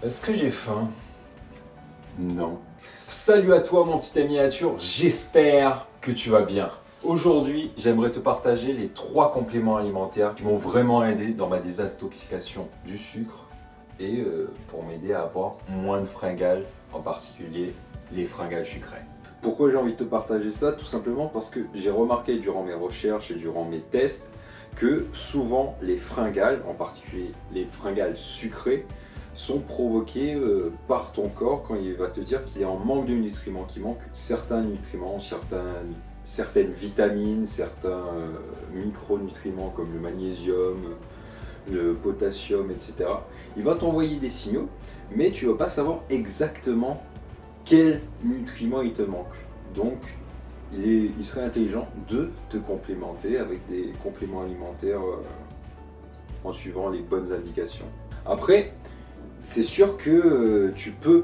Est-ce que j'ai faim? Non. Salut à toi mon petit ami nature, j'espère que tu vas bien. Aujourd'hui, j'aimerais te partager les 3 compléments alimentaires qui m'ont vraiment aidé dans ma désintoxication du sucre et pour m'aider à avoir moins de fringales, en particulier les fringales sucrées. Pourquoi j'ai envie de te partager ça? Tout simplement parce que j'ai remarqué durant mes recherches et durant mes tests que souvent les fringales, en particulier les fringales sucrées, sont provoquées par ton corps quand il va te dire qu'il est en manque de nutriments, qu'il manque certains nutriments, certaines vitamines, certains micronutriments comme le magnésium, le potassium, etc. Il va t'envoyer des signaux, mais tu ne vas pas savoir exactement quels nutriments il te manque. Donc, il serait intelligent de te complémenter avec des compléments alimentaires en suivant les bonnes indications. Après, c'est sûr que tu peux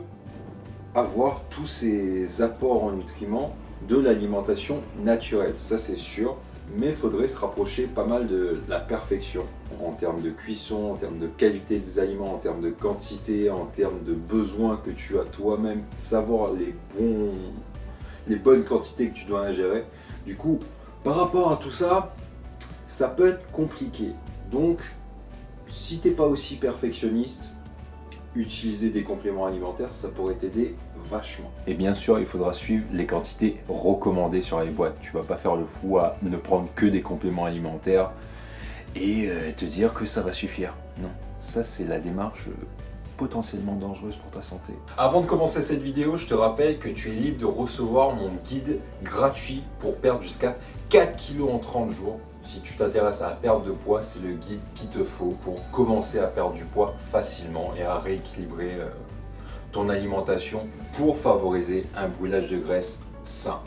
avoir tous ces apports en nutriments de l'alimentation naturelle, ça c'est sûr, mais il faudrait se rapprocher pas mal de la perfection en termes de cuisson, en termes de qualité des aliments, en termes de quantité, en termes de besoins que tu as toi-même, savoir les bonnes quantités que tu dois ingérer. Du coup, par rapport à tout ça, ça peut être compliqué. Donc, si t'es pas aussi perfectionniste, utiliser des compléments alimentaires, ça pourrait t'aider vachement. Et bien sûr, il faudra suivre les quantités recommandées sur les boîtes. Tu vas pas faire le fou à ne prendre que des compléments alimentaires et te dire que ça va suffire. Non, ça c'est la démarche potentiellement dangereuse pour ta santé. Avant de commencer cette vidéo, je te rappelle que tu es libre de recevoir mon guide gratuit pour perdre jusqu'à 4 kilos en 30 jours. Si tu t'intéresses à la perte de poids, c'est le guide qu'il te faut pour commencer à perdre du poids facilement et à rééquilibrer ton alimentation pour favoriser un brûlage de graisse sain.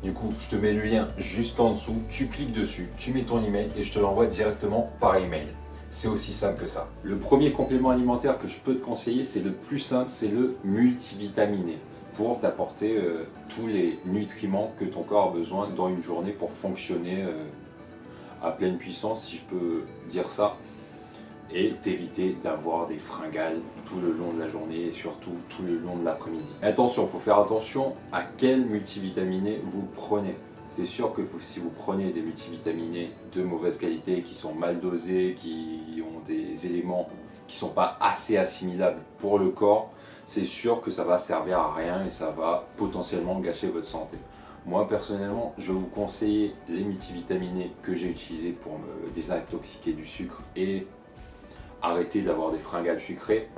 Du coup, je te mets le lien juste en dessous, tu cliques dessus, tu mets ton email et je te l'envoie directement par email. C'est aussi simple que ça. Le premier complément alimentaire que je peux te conseiller, c'est le plus simple, c'est le multivitaminé pour t'apporter tous les nutriments que ton corps a besoin dans une journée pour fonctionner à pleine puissance, si je peux dire ça, et t'éviter d'avoir des fringales tout le long de la journée et surtout tout le long de l'après-midi. Attention, il faut faire attention à quel multivitaminé vous prenez. C'est sûr que si vous prenez des multivitaminés de mauvaise qualité, qui sont mal dosés, qui ont des éléments qui ne sont pas assez assimilables pour le corps, c'est sûr que ça va servir à rien et ça va potentiellement gâcher votre santé. Moi personnellement, je vais vous conseiller les multivitaminés que j'ai utilisés pour me désintoxiquer du sucre et arrêter d'avoir des fringales sucrées.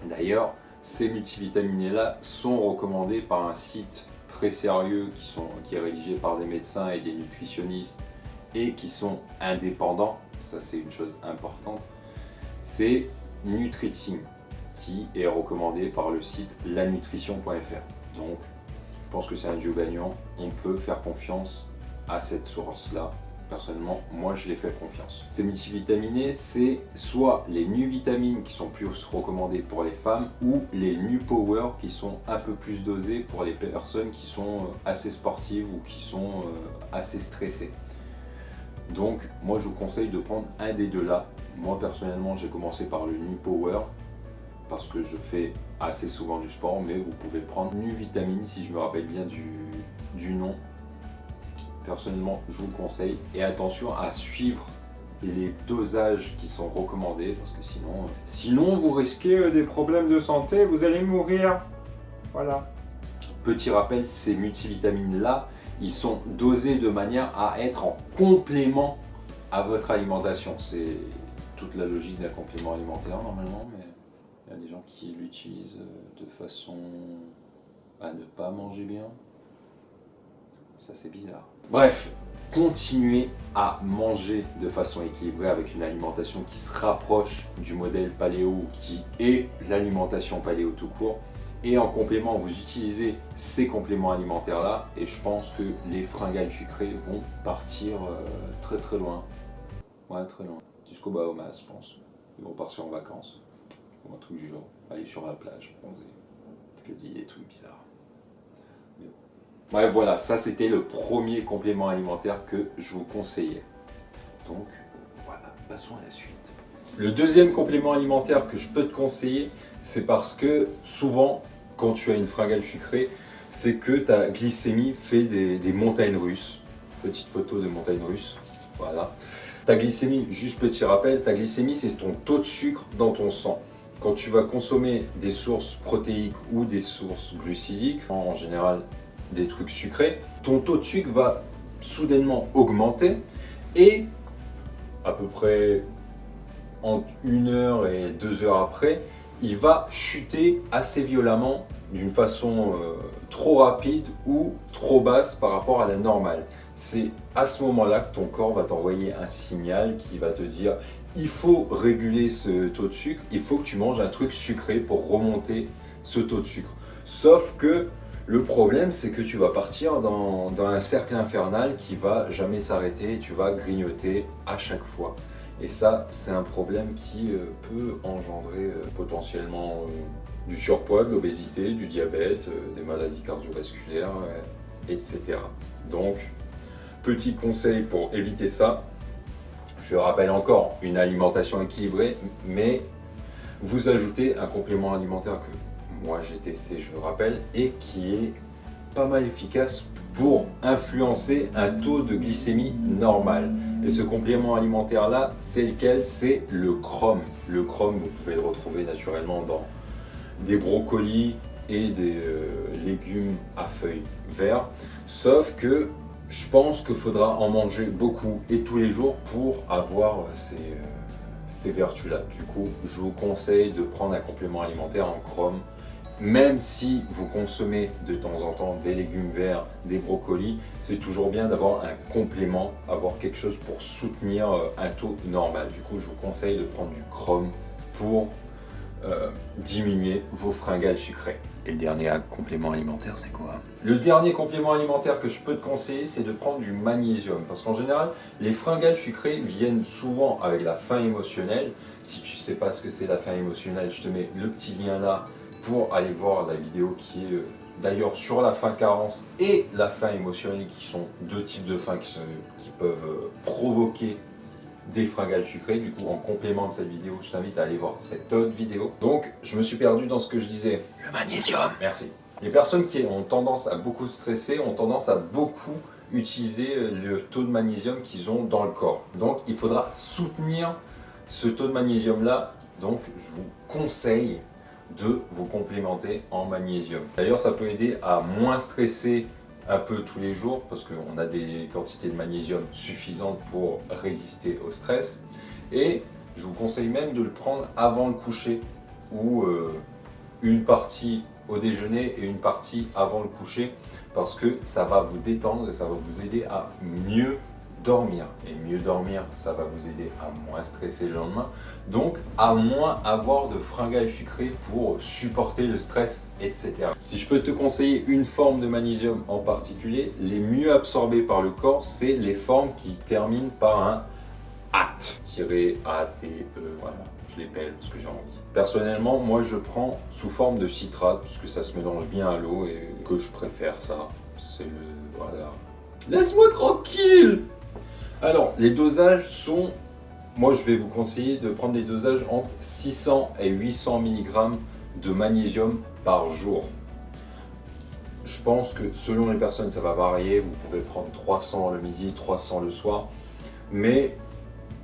D'ailleurs, ces multivitaminés-là sont recommandés par un site très sérieux qui est rédigé par des médecins et des nutritionnistes et qui sont indépendants. Ça, c'est une chose importante. C'est Nutriting qui est recommandé par le site lanutrition.fr. Donc, je pense que c'est un duo gagnant. On peut faire confiance à cette source-là. Personnellement, moi je les fais confiance. Ces multivitaminés, c'est soit les Nu-vitamines qui sont plus recommandées pour les femmes ou les Nu-Power qui sont un peu plus dosés pour les personnes qui sont assez sportives ou qui sont assez stressées. Donc, moi je vous conseille de prendre un des deux là. Moi personnellement, j'ai commencé par le Nu-Power parce que je fais assez souvent du sport, mais vous pouvez prendre Nu-vitamine si je me rappelle bien du nom. Personnellement, je vous le conseille. Et attention à suivre les dosages qui sont recommandés parce que sinon vous risquez des problèmes de santé, vous allez mourir. Voilà. Petit rappel, ces multivitamines-là, ils sont dosés de manière à être en complément à votre alimentation. C'est toute la logique d'un complément alimentaire normalement, mais il y a des gens qui l'utilisent de façon à ne pas manger bien. Ça c'est bizarre. Bref, continuez à manger de façon équilibrée avec une alimentation qui se rapproche du modèle paléo qui est l'alimentation paléo tout court. Et en complément, vous utilisez ces compléments alimentaires là et je pense que les fringales sucrées vont partir très très loin. Ouais, très loin. Jusqu'au Bahamas, je pense. Ils vont partir en vacances. Ou un truc du genre. Aller sur la plage, bronzer. Je dis des trucs bizarres. Bref, voilà, ça c'était le premier complément alimentaire que je vous conseillais. Donc, voilà, passons à la suite. Le deuxième complément alimentaire que je peux te conseiller, c'est parce que souvent, quand tu as une fringale sucrée, c'est que ta glycémie fait des montagnes russes. Petite photo de montagnes russes, voilà. Ta glycémie, juste petit rappel, ta glycémie c'est ton taux de sucre dans ton sang. Quand tu vas consommer des sources protéiques ou des sources glucidiques, en général des trucs sucrés, ton taux de sucre va soudainement augmenter et à peu près entre 1 heure et 2 heures après, il va chuter assez violemment d'une façon trop rapide ou trop basse par rapport à la normale. C'est à ce moment-là que ton corps va t'envoyer un signal qui va te dire il faut réguler ce taux de sucre, il faut que tu manges un truc sucré pour remonter ce taux de sucre. Sauf que le problème, c'est que tu vas partir dans un cercle infernal qui va jamais s'arrêter et tu vas grignoter à chaque fois. Et ça, c'est un problème qui peut engendrer potentiellement du surpoids, de l'obésité, du diabète, des maladies cardiovasculaires, etc. Donc, petit conseil pour éviter ça, je rappelle encore une alimentation équilibrée, mais vous ajoutez un complément alimentaire que moi j'ai testé, je le rappelle, et qui est pas mal efficace pour influencer un taux de glycémie normal. Et ce complément alimentaire là, c'est lequel? C'est le chrome. Le chrome, vous pouvez le retrouver naturellement dans des brocolis et des légumes à feuilles vertes. Sauf que je pense qu'il faudra en manger beaucoup et tous les jours pour avoir ces vertus-là. Du coup, je vous conseille de prendre un complément alimentaire en chrome. Même si vous consommez de temps en temps des légumes verts, des brocolis, c'est toujours bien d'avoir un complément, avoir quelque chose pour soutenir un taux normal. Du coup, je vous conseille de prendre du chrome pour diminuer vos fringales sucrées. Et le dernier complément alimentaire, c'est quoi? Le dernier complément alimentaire que je peux te conseiller, c'est de prendre du magnésium. Parce qu'en général, les fringales sucrées viennent souvent avec la faim émotionnelle. Si tu ne sais pas ce que c'est la faim émotionnelle, je te mets le petit lien là pour aller voir la vidéo qui est d'ailleurs sur la faim carence et la faim émotionnelle, qui sont deux types de faim qui peuvent provoquer des fringales sucrées. Du coup, en complément de cette vidéo, je t'invite à aller voir cette autre vidéo. Donc, je me suis perdu dans ce que je disais. Le magnésium. Merci. Les personnes qui ont tendance à beaucoup stresser ont tendance à beaucoup utiliser le taux de magnésium qu'ils ont dans le corps. Donc, il faudra soutenir ce taux de magnésium-là. Donc, je vous conseille de vous complémenter en magnésium. D'ailleurs, ça peut aider à moins stresser un peu tous les jours parce qu'on a des quantités de magnésium suffisantes pour résister au stress. Et je vous conseille même de le prendre avant le coucher ou une partie au déjeuner et une partie avant le coucher parce que ça va vous détendre et ça va vous aider à mieux dormir. Et mieux dormir, ça va vous aider à moins stresser le lendemain, donc à moins avoir de fringales sucrées pour supporter le stress, etc. Si je peux te conseiller une forme de magnésium en particulier, les mieux absorbées par le corps, c'est les formes qui terminent par un AT-E, voilà, je l'appelle parce que j'ai envie. Personnellement, moi je prends sous forme de citrate parce que ça se mélange bien à l'eau et que je préfère ça. C'est le... voilà. Laisse-moi tranquille! Alors, les dosages sont... Moi, je vais vous conseiller de prendre des dosages entre 600 et 800 mg de magnésium par jour. Je pense que selon les personnes, ça va varier. Vous pouvez prendre 300 le midi, 300 le soir. Mais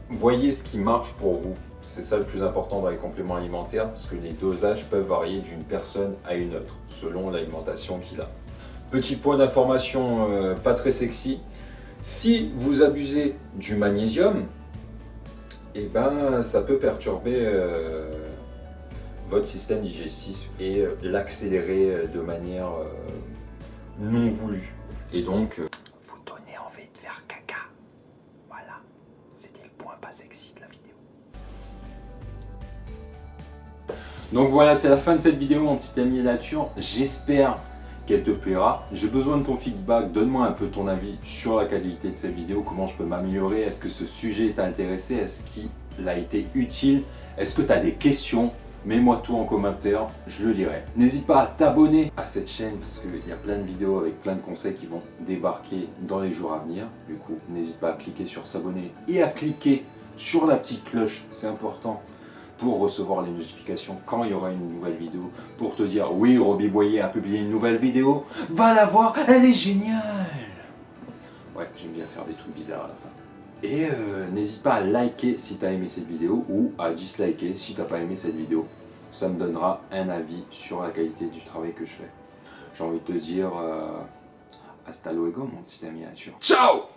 voyez ce qui marche pour vous. C'est ça le plus important dans les compléments alimentaires parce que les dosages peuvent varier d'une personne à une autre selon l'alimentation qu'il a. Petit point d'information pas très sexy. Si vous abusez du magnésium, eh ben, ça peut perturber votre système digestif et l'accélérer de manière non voulue. Et donc, vous donnez envie de faire caca. Voilà, c'était le point pas sexy de la vidéo. Donc voilà, c'est la fin de cette vidéo, mon petit ami nature. J'espère qu'elle te plaira. J'ai besoin de ton feedback, donne-moi un peu ton avis sur la qualité de cette vidéo, comment je peux m'améliorer, est-ce que ce sujet t'a intéressé, est-ce qu'il a été utile, est-ce que tu as des questions, mets-moi tout en commentaire, je le lirai. N'hésite pas à t'abonner à cette chaîne parce qu'il y a plein de vidéos avec plein de conseils qui vont débarquer dans les jours à venir. Du coup, n'hésite pas à cliquer sur s'abonner et à cliquer sur la petite cloche, c'est important pour recevoir les notifications quand il y aura une nouvelle vidéo, pour te dire oui, Roby Boyer a publié une nouvelle vidéo, va la voir, elle est géniale. Ouais, j'aime bien faire des trucs bizarres à la fin. Et n'hésite pas à liker si tu as aimé cette vidéo ou à disliker si tu n'as pas aimé cette vidéo. Ça me donnera un avis sur la qualité du travail que je fais. J'ai envie de te dire hasta luego mon petit ami nature. Ciao.